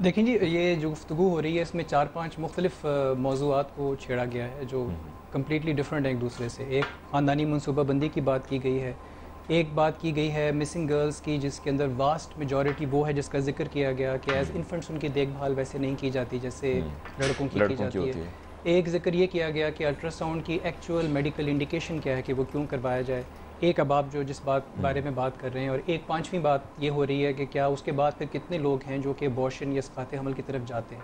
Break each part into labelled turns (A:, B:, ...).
A: دیکھیں جی، یہ جو گفتگو ہو رہی ہے اس میں 4-5 مختلف موضوعات کو چھیڑا گیا ہے جو کمپلیٹلی ڈفرینٹ ہیں ایک دوسرے سے. ایک خاندانی منصوبہ بندی کی بات کی گئی ہے، ایک بات کی گئی ہے مسنگ گرلز کی، جس کے اندر واسٹ میجورٹی وہ ہے جس کا ذکر کیا گیا کہ ایز انفنٹس ان کی دیکھ بھال ویسے نہیں کی جاتی جیسے لڑکوں کی جاتی ہے. ایک ذکر یہ کیا گیا کہ الٹرا ساؤنڈ کی ایکچوئل میڈیکل انڈیکیشن کیا ہے کہ وہ کیوں کروایا جائے. ایک اب آپ جو جس بارے میں بات کر رہے ہیں، اور ایک 5ویں بات یہ ہو رہی ہے کہ کیا اس کے بعد پھر کتنے لوگ ہیں جو کہ ابورشن یا اسقاط حمل کی طرف جاتے ہیں.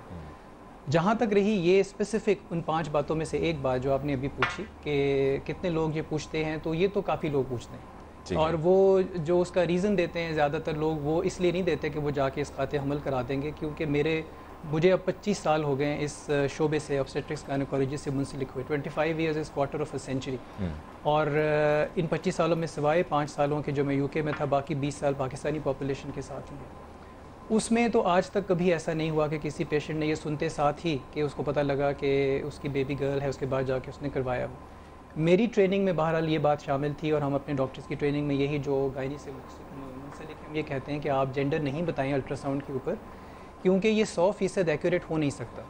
A: جہاں تک رہی یہ اسپیسیفک ان 5 باتوں میں سے ایک بات جو آپ نے ابھی پوچھی کہ کتنے لوگ یہ پوچھتے ہیں، تو یہ تو کافی لوگ پوچھتے ہیں، اور وہ جو اس کا ریزن دیتے ہیں زیادہ تر لوگ وہ اس لیے نہیں دیتے کہ وہ جا کے اسقاط حمل کرا دیں گے، کیونکہ مجھے اب 25 سال ہو گئے ہیں اس شعبے سے، obstetrics گائنیکالوجی سے منسلک ہوئے. 25 years is quarter of a century. اور ان 25 سالوں میں سوائے 5 سالوں کے جو میں UK میں تھا، باقی 20 سال پاکستانی پاپولیشن کے ساتھ ہوئے. اس میں تو آج تک کبھی ایسا نہیں ہوا کہ کسی پیشنٹ نے یہ سنتے ساتھ ہی کہ اس کو پتہ لگا کہ اس کی بیبی گرل ہے، اس کے بعد جا کے اس نے کروایا. میری ٹریننگ میں بہرحال یہ بات شامل تھی، اور ہم اپنے ڈاکٹرز کی ٹریننگ میں یہی جو گائنی سے منسلک ہم یہ کہتے ہیں کہ آپ جینڈر نہیں بتائیں الٹرا ساؤنڈ کے اوپر، کیونکہ یہ 100% ایکوریٹ ہو نہیں سکتا.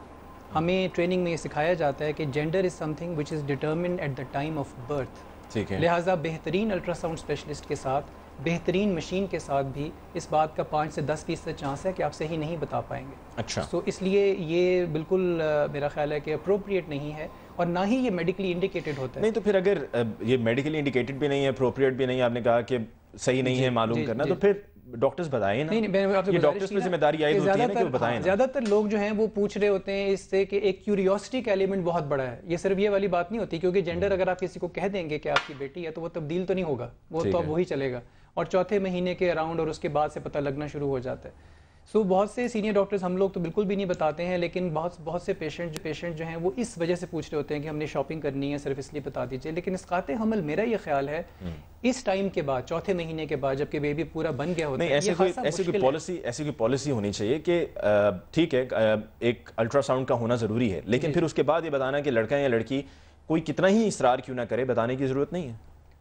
A: ہمیں ٹریننگ میں یہ سکھایا جاتا ہے کہ gender is something which is determined at the time of birth. لہٰذا بہترین الٹرا ساؤنڈ اسپیشلسٹ کے ساتھ، بہترین مشین کے ساتھ بھی اس بات کا 5 سے 10% چانس ہے کہ آپ صحیح نہیں بتا پائیں گے.
B: اچھا.
A: تو اس لیے یہ بالکل میرا خیال ہے کہ اپروپریٹ نہیں ہے، اور نہ ہی یہ میڈیکلی انڈیکیٹڈ ہوتا ہے.
B: نہیں تو پھر اگر یہ میڈیکلی انڈیکیٹڈ بھی نہیں ہے، اپروپریٹ بھی نہیں ہے، آپ نے کہا کہ صحیح نہیں ہے معلوم کرنا، تو پھر ڈاکٹرز بتائیں نا. یہ ڈاکٹرز پہ ذمہ داری عائد ہوتی ہے نا کہ وہ بتائیں نا.
A: زیادہ تر لوگ جو ہیں وہ پوچھ رہے ہوتے ہیں اس سے کہ ایک کیوریوسٹی کا ایلیمنٹ بہت بڑا ہے. یہ صرف یہ والی بات نہیں ہوتی، کیونکہ جینڈر اگر آپ کسی کو کہہ دیں گے کہ آپ کی بیٹی ہے تو وہ تبدیل تو نہیں ہوگا، وہ تو اب وہی چلے گا، اور 4تھے مہینے کے اراؤنڈ اور اس کے بعد سے پتہ لگنا شروع ہو جاتا ہے. بہت سے سینئر ڈاکٹرز ہم لوگ تو بالکل بھی نہیں بتاتے ہیں، لیکن بہت سے پیشنٹ جو ہیں وہ اس وجہ سے پوچھ رہے ہوتے ہیں کہ ہم نے شاپنگ کرنی ہے، صرف اس لیے بتا دیجئے. لیکن اسقاط حمل میرا یہ خیال ہے اس ٹائم کے بعد، 4تھے مہینے کے بعد، جبکہ بیبی پورا بن گیا ہوتا ہے،
B: ایسی کوئی پالیسی ہونی چاہیے کہ ٹھیک ہے ایک الٹرا ساؤنڈ کا ہونا ضروری ہے، لیکن پھر اس کے بعد یہ بتانا کہ لڑکا یا لڑکی کوئی کتنا ہی اصرار کیوں نہ کرے، بتانے کی ضرورت نہیں ہے.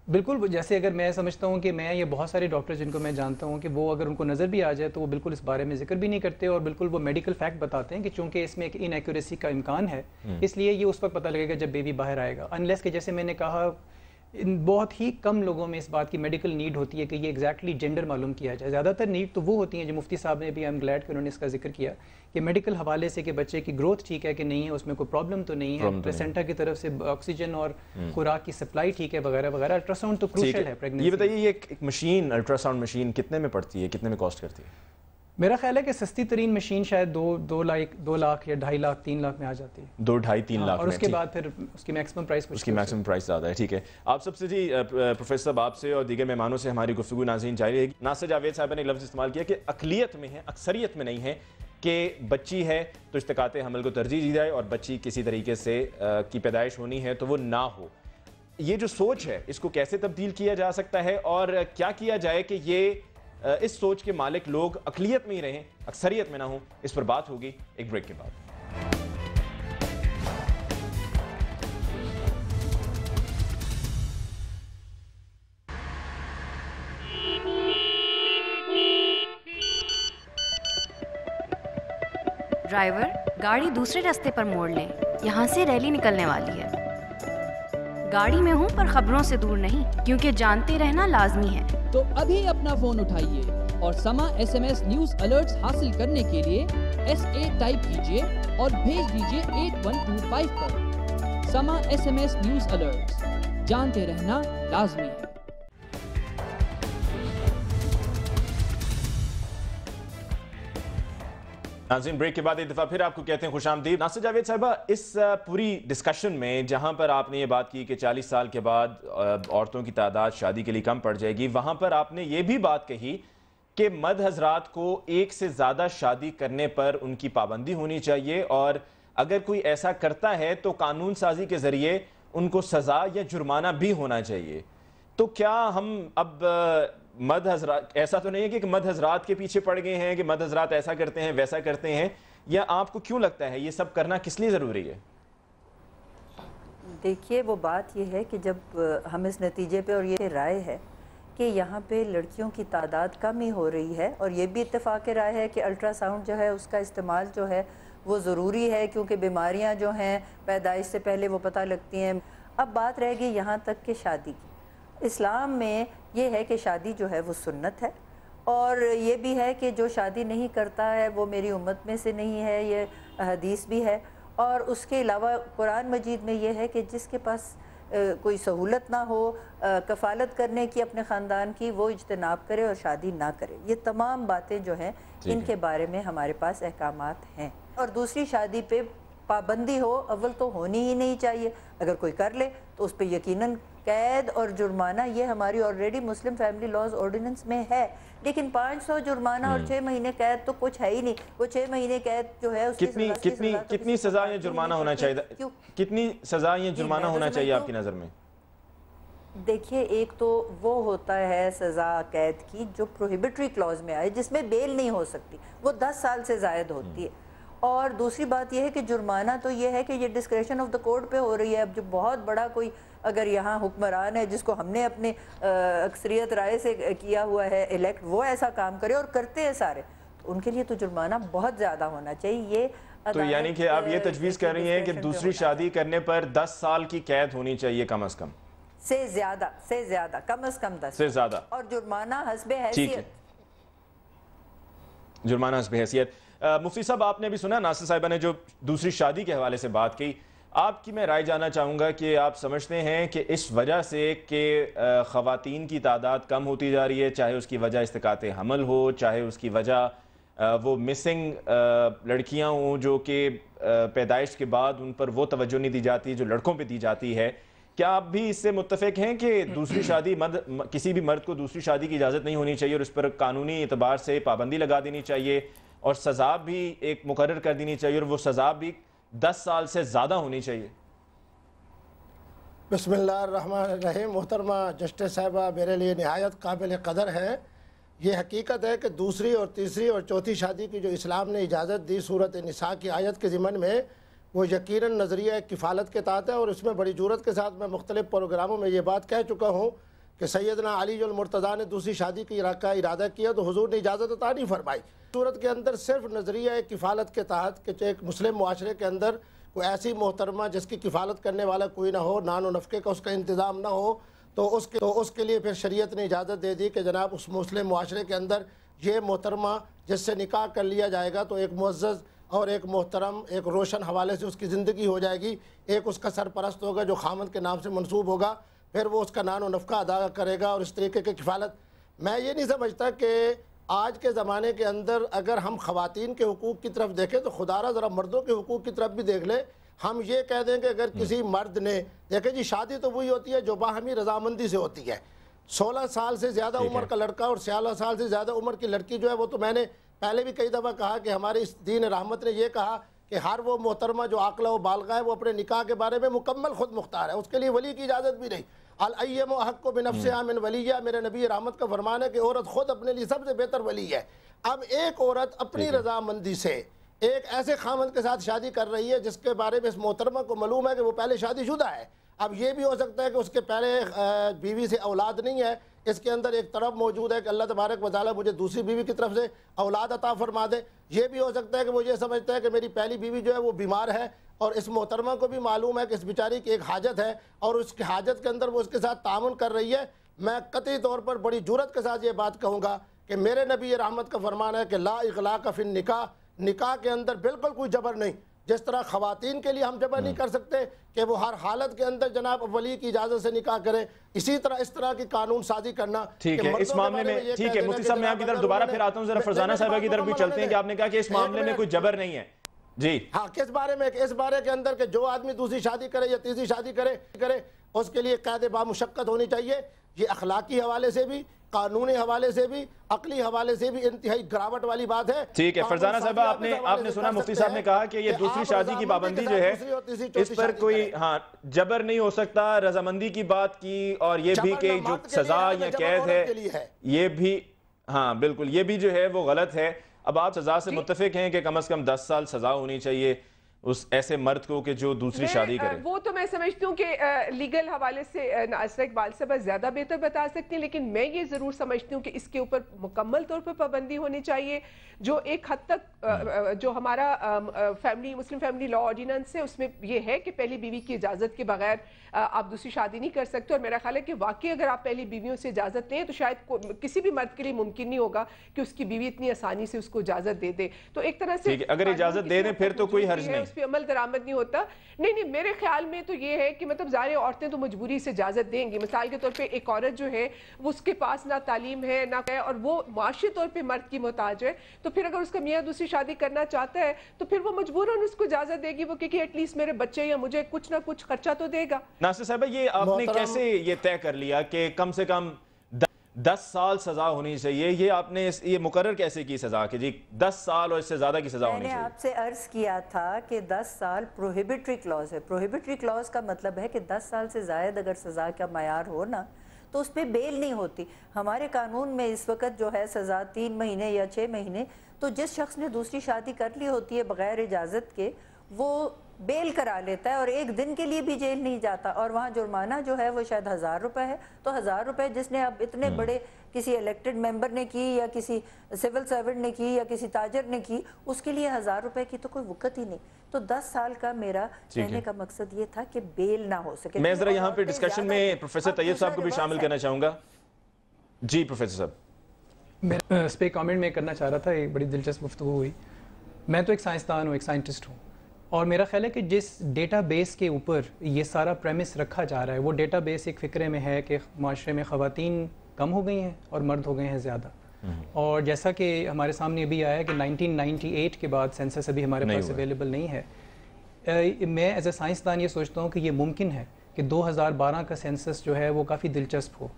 A: بالکل. جیسے اگر میں سمجھتا ہوں کہ میں یہ بہت سارے ڈاکٹر جن کو میں جانتا ہوں کہ وہ اگر ان کو نظر بھی آ جائے تو وہ بالکل اس بارے میں ذکر بھی نہیں کرتے، اور بالکل وہ میڈیکل فیکٹ بتاتے ہیں کہ چونکہ اس میں ایک ان ایکوریسی کا امکان ہے، اس لیے یہ اس وقت پتہ لگے گا جب بیبی باہر آئے گا. انلیس کہ جیسے میں نے کہا بہت ہی کم لوگوں میں اس بات کی میڈیکل نیڈ ہوتی ہے کہ یہ ایگزیکٹلی جینڈر معلوم کیا جائے. زیادہ تر نیڈ تو وہ ہوتی ہیں جو مفتی صاحب نے بھی، آئی ایم گلیڈ کہ انہوں نے اس کا ذکر کیا کہ میڈیکل حوالے سے کہ بچے کی گروتھ ٹھیک ہے کہ نہیں ہے، اس میں کوئی پرابلم تو نہیں ہے، پلیسنٹا کی طرف سے آکسیجن اور خوراک کی سپلائی ٹھیک ہے، وغیرہ وغیرہ. الٹرا ساؤنڈ تو کروشل ہے پریگننسی.
B: یہ بتائیے یہ ایک مشین، الٹرا ساؤنڈ مشین کتنے میں پڑتی ہے، کتنے میں کاسٹ کرتی ہے؟
A: میرا خیال ہے کہ سستی ترین مشین شاید 2 لاکھ یا 2.5 لاکھ 3 لاکھ میں آ جاتی ہے.
B: 2-2.5-3 لاکھ.
A: اور اس کے بعد پھر اس کی میکسیمم پرائس
B: زیادہ ہے. ٹھیک ہے. آپ سب سے جی پروفیسر صاحب، آپ سے اور دیگر مہمانوں سے ہماری گفتگو ناظرین جاری رہے گی. ناصر جاوید صاحب نے لفظ استعمال کیا کہ اقلیت میں ہے، اکثریت میں نہیں ہے، کہ بچی ہے تو استقاط حمل کو ترجیح دی جائے، اور بچی کسی طریقے سے کی پیدائش ہونی ہے تو وہ نہ ہو. یہ جو سوچ ہے اس کو کیسے تبدیل کیا جا سکتا ہے، اور کیا کیا جائے کہ یہ اس سوچ کے مالک لوگ اقلیت میں ہی رہیں، اکثریت میں نہ ہوں؟ اس پر بات ہوگی ایک بریک کے بعد.
C: ڈرائیور، گاڑی دوسرے راستے پر موڑ لیں، یہاں سے ریلی نکلنے والی ہے. گاڑی میں ہوں پر خبروں سے دور نہیں، کیونکہ جانتے رہنا لازمی ہے.
D: تو ابھی اپنا فون اٹھائیے اور سما SMS نیوز الرٹس حاصل کرنے کے لیے SA ٹائپ کیجئے اور بھیج دیجئے 8125 پر. سما SMS نیوز الرٹس، جانتے رہنا لازمی ہے.
B: ناظرین، بریک کے بعد ایک دفعہ پھر آپ کو کہتے ہیں خوش آمدید. ناصر جاوید صاحبہ، اس پوری ڈسکشن میں جہاں پر آپ نے یہ بات کی کہ 40 سال کے بعد عورتوں کی تعداد شادی کے لیے کم پڑ جائے گی، وہاں پر آپ نے یہ بھی بات کہی کہ مرد حضرات کو ایک سے زیادہ شادی کرنے پر ان کی پابندی ہونی چاہیے، اور اگر کوئی ایسا کرتا ہے تو قانون سازی کے ذریعے ان کو سزا یا جرمانہ بھی ہونا چاہیے. تو کیا ہم اب مرد حضرات، ایسا تو نہیں ہے کہ مرد حضرات کے پیچھے پڑ گئے ہیں کہ مرد حضرات ایسا کرتے ہیں ویسا کرتے ہیں، یا آپ کو کیوں لگتا ہے یہ سب کرنا کس لیے ضروری ہے؟
E: دیکھیے، وہ بات یہ ہے کہ جب ہم اس نتیجے پہ، اور یہ رائے ہے کہ یہاں پہ لڑکیوں کی تعداد کم ہی ہو رہی ہے، اور یہ بھی اتفاق رائے ہے کہ الٹرا ساؤنڈ جو ہے اس کا استعمال جو ہے وہ ضروری ہے، کیونکہ بیماریاں جو ہیں پیدائش سے پہلے وہ پتہ لگتی ہیں۔ اب بات رہ گئی یہاں تک کہ شادی کی۔ اسلام میں یہ ہے کہ شادی جو ہے وہ سنت ہے، اور یہ بھی ہے کہ جو شادی نہیں کرتا ہے وہ میری امت میں سے نہیں ہے، یہ حدیث بھی ہے۔ اور اس کے علاوہ قرآن مجید میں یہ ہے کہ جس کے پاس کوئی سہولت نہ ہو کفالت کرنے کی اپنے خاندان کی، وہ اجتناب کرے اور شادی نہ کرے۔ یہ تمام باتیں جو ہیں ان کے بارے میں ہمارے پاس احکامات ہیں۔ اور دوسری شادی پہ پابندی ہو، اول تو ہونی ہی نہیں چاہیے، اگر کوئی کر لے تو اس پہ یقیناً قید اور جرمانہ، یہ ہماری already Muslim family laws ordinance میں ہے، لیکن 500 جرمانہ اور 6 مہینے قید تو کچھ ہے ہی نہیں۔ وہ 6 مہینے قید جو ہے اس کی
B: کتنی سزا یا جرمانہ ہونا چاہیے؟ کتنی سزا یا جرمانہ ہونا چاہیے آپ کی نظر میں؟
E: دیکھیے، ایک تو وہ ہوتا ہے سزا قید کی جو پروہیبٹری کلاز میں آئے، جس میں بیل نہیں ہو سکتی، وہ 10 سال سے زائد ہوتی ہے۔ اور دوسری بات یہ ہے کہ جرمانہ تو یہ ہے کہ یہ ڈسکریشن آف دا کورٹ پہ ہو رہی ہے۔ اب جو بہت بڑا کوئی اگر یہاں حکمران ہے جس کو ہم نے اپنے اکثریت رائے سے کیا ہوا ہے الیکٹ، وہ ایسا کام کرے، اور کرتے ہیں سارے، تو ان کے لیے تو جرمانہ بہت زیادہ ہونا چاہیے۔ یہ
B: تو یعنی کہ آپ یہ تجویز کر رہی ہیں کہ دوسری شادی کرنے پر 10 سال کی قید ہونی چاہیے کم از کم؟
E: سے زیادہ کم از کم 10
B: سے زیادہ،
E: اور جرمانہ حسب حیثیت۔
B: جرمانہ حسب حیثیت۔ مفتی صاحب، آپ نے بھی سنا ناصر صاحبہ نے جو دوسری شادی کے حوالے سے بات کی، آپ کی میں رائے جاننا چاہوں گا کہ آپ سمجھتے ہیں کہ اس وجہ سے کہ خواتین کی تعداد کم ہوتی جا رہی ہے، چاہے اس کی وجہ استقاط حمل ہو، چاہے اس کی وجہ وہ مسنگ لڑکیاں ہوں جو کہ پیدائش کے بعد ان پر وہ توجہ نہیں دی جاتی جو لڑکوں پہ دی جاتی ہے، کیا آپ بھی اس سے متفق ہیں کہ دوسری شادی کسی بھی مرد کو دوسری شادی کی اجازت نہیں ہونی چاہیے، اور اس پر قانونی اعتبار سے پابندی لگا دینی چاہیے، اور سزا بھی ایک مقرر کر دینی چاہیے، اور وہ سزا بھی 10 سال سے زیادہ ہونی چاہیے؟
F: بسم اللہ الرحمن الرحیم۔ محترمہ جسٹس صاحبہ میرے لیے نہایت قابل قدر ہے۔ یہ حقیقت ہے کہ دوسری اور تیسری اور چوتھی شادی کی جو اسلام نے اجازت دی سورۃ نساء کی آیت کے ضمن میں، وہ یقیناً نظریہ کفالت کے تحت ہے، اور اس میں بڑی جرات کے ساتھ میں مختلف پروگراموں میں یہ بات کہہ چکا ہوں کہ سیدنا علی المرتضیٰ نے دوسری شادی کی ارادہ کیا تو حضور نے اجازت عطا نہیں فرمائی۔ صورت کے اندر صرف نظریہ کفالت کے تحت کہ ایک مسلم معاشرے کے اندر کوئی ایسی محترمہ جس کی کفالت کرنے والا کوئی نہ ہو، نان و نفقے کا اس کا انتظام نہ ہو، تو اس کے لیے پھر شریعت نے اجازت دے دی کہ جناب اس مسلم معاشرے کے اندر یہ محترمہ جس سے نکاح کر لیا جائے گا تو ایک معزز اور ایک محترم، ایک روشن حوالے سے اس کی زندگی ہو جائے گی۔ ایک اس کا سرپرست ہوگا جو خامند کے نام سے منسوب ہوگا، پھر وہ اس کا نان و نفقہ ادا کرے گا، اور اس طریقے کی کفالت۔ میں یہ نہیں سمجھتا کہ آج کے زمانے کے اندر اگر ہم خواتین کے حقوق کی طرف دیکھیں تو خدا را ذرا مردوں کے حقوق کی طرف بھی دیکھ لیں۔ ہم یہ کہہ دیں کہ اگر کسی مرد نے دیکھیں جی، شادی تو وہی ہوتی ہے جو باہمی رضامندی سے ہوتی ہے۔ 16 سال سے زیادہ عمر کا لڑکا اور 16 سال سے زیادہ عمر کی لڑکی جو ہے، وہ تو میں نے پہلے بھی کئی دفعہ کہا کہ ہمارے اس دین رحمت نے یہ کہا کہ ہر وہ محترمہ جو عاقلہ و بالغہ ہے وہ اپنے نکاح کے بارے میں مکمل خود مختار ہے، اس کے لیے ولی کی اجازت بھی نہیں۔ الایّم احق بنفسها من ولیہ، میرے نبی رحمت کا فرمان ہے کہ عورت خود اپنے لیے سب سے بہتر ولی ہے۔ اب ایک عورت اپنی رضامندی سے ایک ایسے خامند کے ساتھ شادی کر رہی ہے جس کے بارے میں اس محترمہ کو معلوم ہے کہ وہ پہلے شادی شدہ ہے۔ اب یہ بھی ہو سکتا ہے کہ اس کے پہلے بیوی سے اولاد نہیں ہے، اس کے اندر ایک طرف موجود ہے کہ اللہ تبارک و تعالیٰ مجھے دوسری بیوی کی طرف سے اولاد عطا فرما دے۔ یہ بھی ہو سکتا ہے کہ وہ یہ سمجھتا ہے کہ میری پہلی بیوی جو ہے وہ بیمار ہے، اور اس محترمہ کو بھی معلوم ہے کہ اس بیچاری کی ایک حاجت ہے، اور اس کی حاجت کے اندر وہ اس کے ساتھ تعاون کر رہی ہے۔ میں قطعی طور پر بڑی جرات کے ساتھ یہ بات کہوں گا کہ میرے نبی رحمت کا فرمان ہے کہ لا اغلاق فی النکاح، نکاح کے اندر بالکل کوئی جبر نہیں۔ جس طرح خواتین کے لیے ہم جبر نہیں کر سکتے کہ وہ ہر حالت کے اندر جناب ولی کی اجازت سے نکاح کریں، اسی طرح اس طرح کی قانون سازی کرنا۔
B: ٹھیک ہے، اس معاملے میں ٹھیک ہے مفتی صاحب، میں آپ کی طرف دوبارہ پھر آتا ہوں، ذرا فرزانہ صاحبہ کی طرف بھی چلتے ہیں کہ آپ نے کہا کہ اس معاملے میں کوئی جبر نہیں ہے۔ جی
F: ہاں، کس بارے میں؟ اس بارے کے اندر کہ جو آدمی دوسری شادی کرے یا تیسری شادی کرے اس کے لیے قید بامشقت ہونی چاہیے۔ یہ اخلاقی حوالے سے بھی، قانونی حوالے سے بھی، عقلی حوالے سے بھی انتہائی گراوٹ والی بات ہے۔
B: ٹھیک ہے فرزانہ صاحبہ، آپ نے سنا مفتی صاحب نے کہا کہ یہ دوسری شادی کی پابندی جو ہے اس پر کوئی جبر نہیں ہو سکتا، رضامندی کی بات کی، اور یہ بھی کہ جو سزا یا قید ہے یہ بھی، ہاں بالکل، یہ بھی جو ہے وہ غلط ہے۔ اب آپ سزا سے متفق ہیں کہ کم از کم 10 سال سزا ہونی چاہیے۔ اس ایسے مرد کو کہ جو دوسری شادی کرے؟
G: وہ تو میں سمجھتی ہوں کہ لیگل حوالے سے ناصرہ اقبال صاحبہ زیادہ بہتر بتا سکتی ہیں، لیکن میں یہ ضرور سمجھتی ہوں کہ اس کے اوپر مکمل طور پر پابندی ہونی چاہیے. جو ایک حد تک جو ہمارا مسلم فیملی لا آرڈیننس ہے اس میں یہ ہے کہ پہلی بیوی کی اجازت کے بغیر آپ دوسری شادی نہیں کر سکتے، اور میرا خیال ہے کہ واقعی اگر آپ پہلی بیویوں سے اجازت لیں تو شاید کسی بھی مرد کے لیے ممکن نہیں ہوگا کہ اس کی بیوی اتنی آسانی سے اس کو اجازت دے دے. تو ایک طرح سے
B: اگر اجازت دے دیں پھر تو کوئی حرج نہیں،
G: اس پہ عمل درآمد نہیں ہوتا. نہیں، میرے خیال میں تو یہ ہے کہ مطلب ظاہر عورتیں تو مجبوری سے اجازت دیں گی. مثال کے طور پہ ایک عورت جو ہے وہ اس کے پاس نہ تعلیم ہے نہ ہے، اور وہ معاشی طور پہ مرد کی محتاج ہے، تو پھر اگر اس کا میاں دوسری شادی کرنا چاہتا ہے تو پھر وہ مجبوراً اس کو اجازت دے گی، وہ کہ ایٹ لیسٹ میرے بچے یا مجھے کچھ نہ کچھ خرچہ تو دے گا.
B: ناصر صاحبہ یہ آپ نے کیسے یہ طے کر لیا کہ کم سے کم 10 سال سزا ہونی چاہیے؟ یہ آپ نے یہ مقرر کیسے کی سزا کہ جی 10 سال اور اس سے زیادہ کی سزا ہونی چاہیے؟
E: میں نے آپ سے عرض کیا تھا کہ 10 سال پروہیبٹری کلاز ہے. پروہیبٹری کلاز کا مطلب ہے کہ 10 سال سے زائد اگر سزا کا معیار ہو نا تو اس پہ بیل نہیں ہوتی. ہمارے قانون میں اس وقت جو ہے سزا 3 مہینے یا 6 مہینے. تو جس شخص نے دوسری شادی کر لی ہوتی ہے بغیر اجازت کے وہ بیل کرا لیتا ہے اور 1 دن کے لیے بھی جیل نہیں جاتا، اور وہاں جرمانہ جو ہے وہ شاید 1000 روپے ہے. تو 1000 روپے جس نے اب اتنے بڑے کسی الیکٹڈ ممبر نے کی یا کسی سول سرونٹ نے کی یا کسی تاجر نے کی، اس کے لیے 1000 روپے کی تو کوئی وقت ہی نہیں. تو 10 سال کا میرا کہنے کا مقصد یہ تھا کہ بیل نہ ہو سکے.
B: میں ذرا یہاں پہ ڈسکشن میں پروفیسر طیب صاحب کو بھی شامل کرنا چاہوں گا. جی پروفیسر صاحب.
A: میں اس پہ کامنٹ میں کرنا چاہ رہا تھا. ایک بڑی دلچسپ گفتگو ہوئی. میں تو ایک سائنسدان ہوں، ایک سائنٹسٹ ہوں، اور میرا خیال ہے کہ جس ڈیٹا بیس کے اوپر یہ سارا پریمس رکھا جا رہا ہے وہ ڈیٹا بیس ایک فکرے میں ہے کہ معاشرے میں خواتین کم ہو گئی ہیں اور مرد ہو گئے ہیں زیادہ. اور جیسا کہ ہمارے سامنے ابھی آیا ہے کہ 1998 کے بعد سینسس ابھی ہمارے پاس اویلیبل نہیں ہے. میں ایز اے سائنسدان یہ سوچتا ہوں کہ یہ ممکن ہے کہ 2012 کا سینسس جو ہے وہ کافی دلچسپ ہو،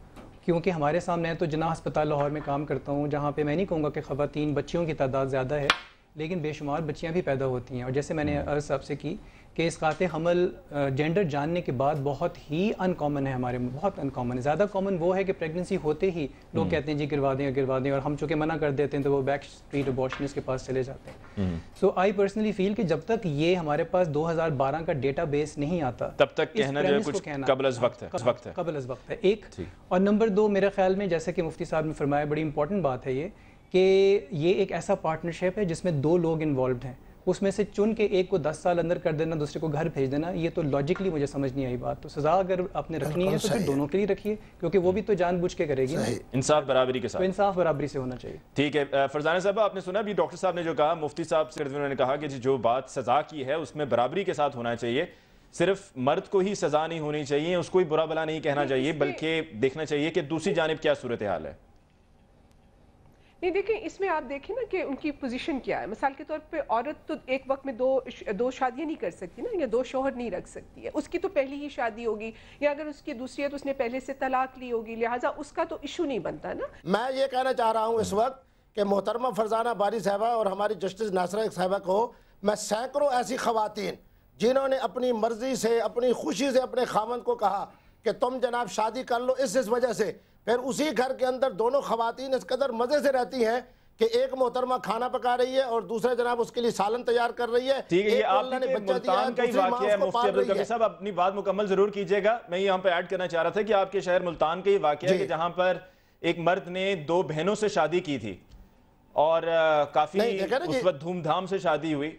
A: کیونکہ ہمارے سامنے تو جناح ہسپتال لاہور میں کام کرتا ہوں جہاں پہ میں نہیں کہوں گا کہ خواتین بچیوں کی تعداد زیادہ ہے، لیکن بے شمار بچیاں بھی پیدا ہوتی ہیں. اور جیسے میں نے عرض آپ سے کی کہ اسقاط حمل جینڈر جاننے کے بعد بہت ہی ان کامن ہے ہمارے میں، بہت ان کامن ہے. زیادہ کامن وہ ہے کہ پریگننسی ہوتے ہی لوگ کہتے ہیں جی گروا دیں، اور ہم چونکہ منع کر دیتے ہیں تو وہ بیک اسٹریٹ ابارشنسٹ کے پاس چلے جاتے ہیں. سو آئی پرسنلی فیل کہ جب تک یہ ہمارے پاس 2012 کا ڈیٹا بیس نہیں آتا تب تک کہنا جو ہے کچھ قبل از وقت ہے. ایک اور نمبر 2 میرے خیال میں جیسے کہ مفتی صاحب نے فرمایا بڑی امپورٹنٹ بات ہے یہ کہ یہ ایک ایسا پارٹنرشپ ہے جس میں 2 لوگ انوالوڈ ہیں. اس میں سے چن کے ایک کو 10 سال اندر کر دینا، دوسرے کو گھر بھیج دینا، یہ تو لاجکلی مجھے سمجھ نہیں آئی بات. تو سزا اگر آپ نے رکھنی ہے تو پھر دونوں کے لیے رکھیے، کیونکہ وہ بھی تو جان بوجھ کے کرے گی.
B: انصاف برابری کے ساتھ،
A: تو انصاف برابری سے ہونا چاہیے.
B: ٹھیک ہے. فرزانہ صاحب آپ نے سنا بھی ڈاکٹر صاحب نے جو کہا، مفتی صاحب سے انہوں نے کہا کہ جو بات سزا کی ہے اس میں برابری کے ساتھ ہونا چاہیے. صرف مرد کو ہی سزا نہیں ہونی چاہیے، اس کو ہی برا بلا نہیں کہنا چاہیے، بلکہ دیکھنا چاہیے کہ دوسری جانب کیا صورتحال ہے.
G: نہیں دیکھیں، اس میں آپ دیکھیں نا کہ ان کی پوزیشن کیا ہے. مثال کے طور پہ عورت تو ایک وقت میں دو شادیاں نہیں کر سکتی نا، یا 2 شوہر نہیں رکھ سکتی ہے. اس کی تو پہلی ہی شادی ہوگی، یا اگر اس کی دوسری ہے تو اس نے پہلے سے طلاق لی ہوگی، لہٰذا اس کا تو ایشو نہیں بنتا نا.
F: میں یہ کہنا چاہ رہا ہوں اس وقت کہ محترمہ فرزانہ باری صاحبہ اور ہماری جسٹس ناصرہ صاحبہ کو میں سینکڑوں ایسی خواتین جنہوں نے اپنی مرضی سے اپنی خوشی سے اپنے خاوند کو کہا کہ تم جناب شادی کر لو اس وجہ سے، پھر اسی گھر کے اندر دونوں خواتین اس قدر مزے سے رہتی ہیں کہ ایک محترمہ کھانا پکا رہی ہے اور دوسرے جناب اس کے لیے سالن تیار کر رہی ہے.
B: ٹھیک ہے، یہ آپ کے ملتان کا ہی واقعہ ہے. مفتی عبدالقوی صاحب اپنی بات مکمل ضرور کیجئے گا. میں یہاں پہ ایڈ کرنا چاہ رہا تھا کہ آپ کے شہر ملتان کا ہی واقعہ ہے کہ جہاں پر ایک مرد نے 2 بہنوں سے شادی کی تھی اور کافی اس وقت دھوم دھام سے شادی ہوئی.